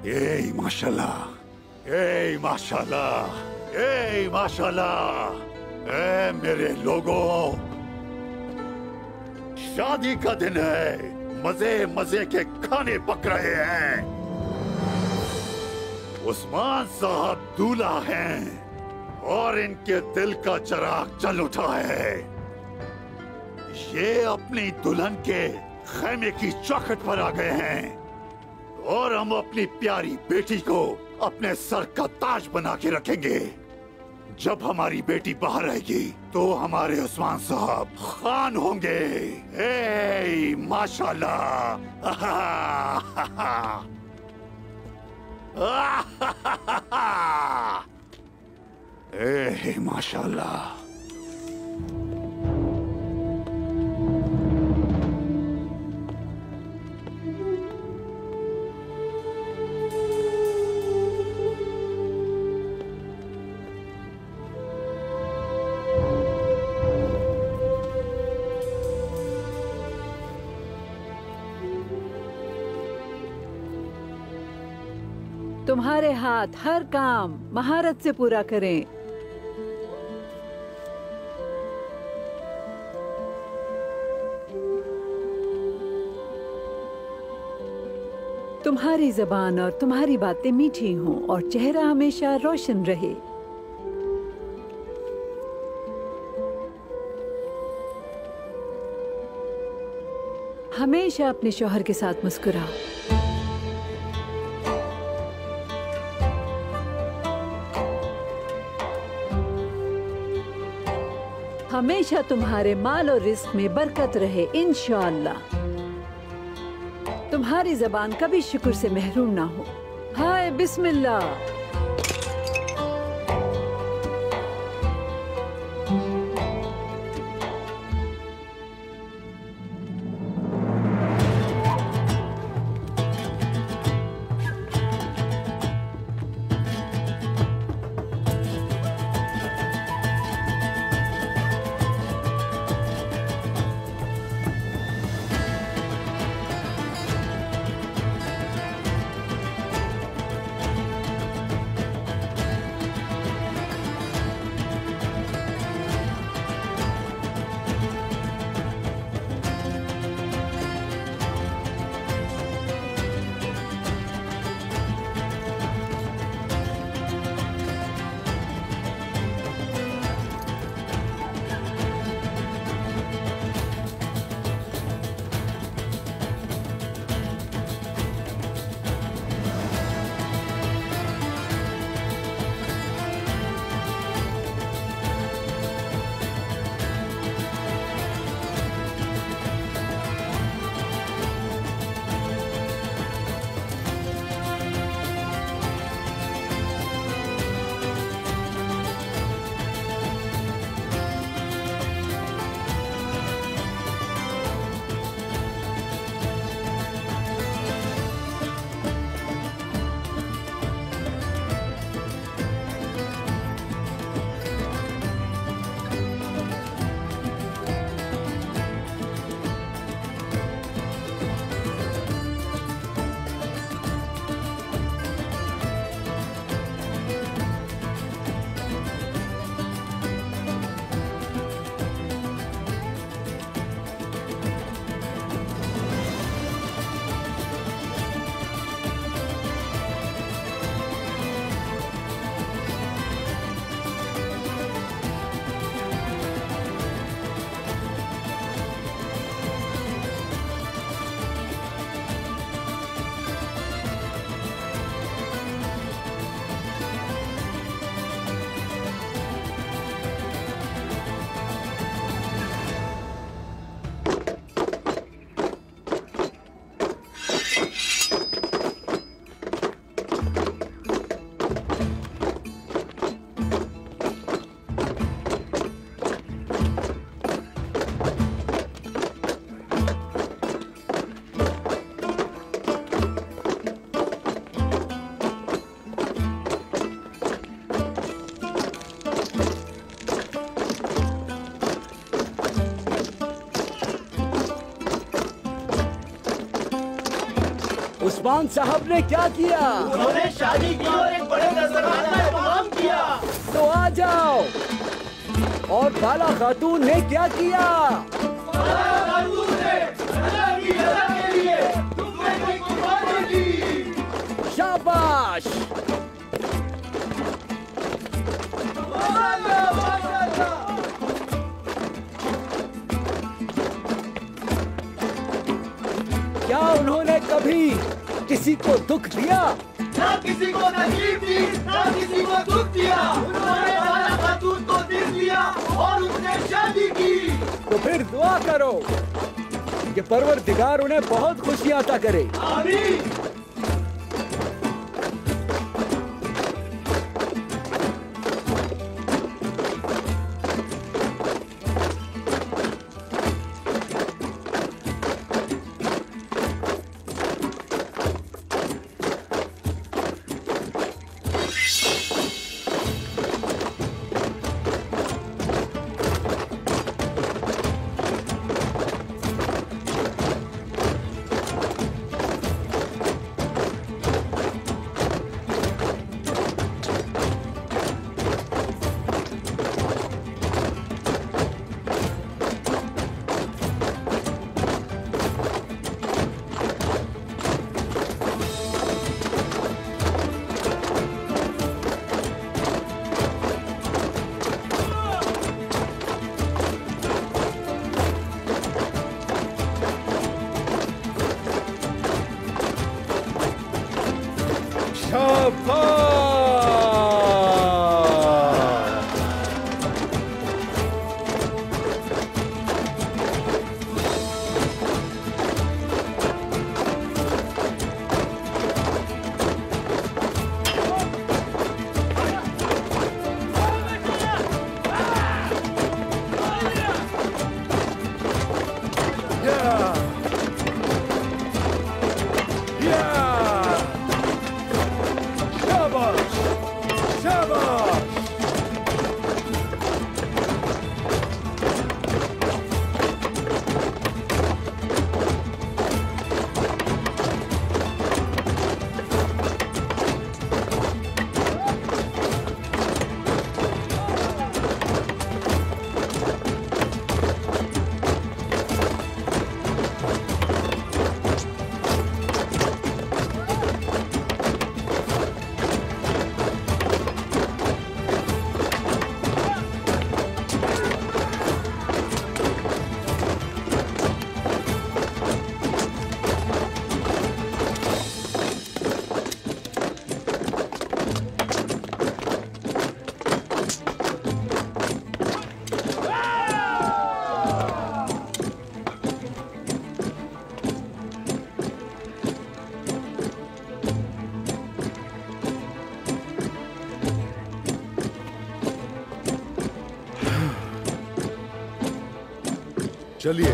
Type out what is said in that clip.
ए माशाल्लाह, ए माशाल्लाह, ए माशाल्लाह। ए मेरे लोगों, शादी का दिन है, मजे मजे के खाने पक रहे हैं। उस्मान साहब दूल्हा हैं और इनके दिल का चिराग जल उठा है। ये अपनी दुल्हन के खैमे की चौखट पर आ गए हैं और हम अपनी प्यारी बेटी को अपने सर का ताज बना के रखेंगे। जब हमारी बेटी बाहर आएगी तो हमारे उस्मान साहब खान होंगे। ए माशाल्लाह। ए माशाल्लाह। तुम्हारे हाथ हर काम महारत से पूरा करें। तुम्हारी ज़बान और तुम्हारी बातें मीठी हों और चेहरा हमेशा रोशन रहे। हमेशा अपने शौहर के साथ मुस्कुराओ। हमेशा तुम्हारे माल और रिस्क में बरकत रहे इंशाअल्लाह। तुम्हारी ज़बान कभी शुक्र से महरूम ना हो। हाय बिस्मिल्लाह। उस्मान साहब ने क्या किया? उन्होंने शादी की और एक बड़े दस्तरखान का इंतजाम किया। तो आ जाओ। और बाला खातून ने क्या किया? बाला खातून ने अल्लाह की रज़ा के लिए तुमने कोई कुर्बानी दी। शाबाश। क्या उन्होंने कभी किसी को दुख दिया? ना किसी को तकलीफ दी, ना किसी को दुख दिया। उन्होंने बाला खातून को दिल दिया और उसने शादी की। तो फिर दुआ करो कि परवरदिगार उन्हें बहुत खुशियां अता करे। आमीन। चलिए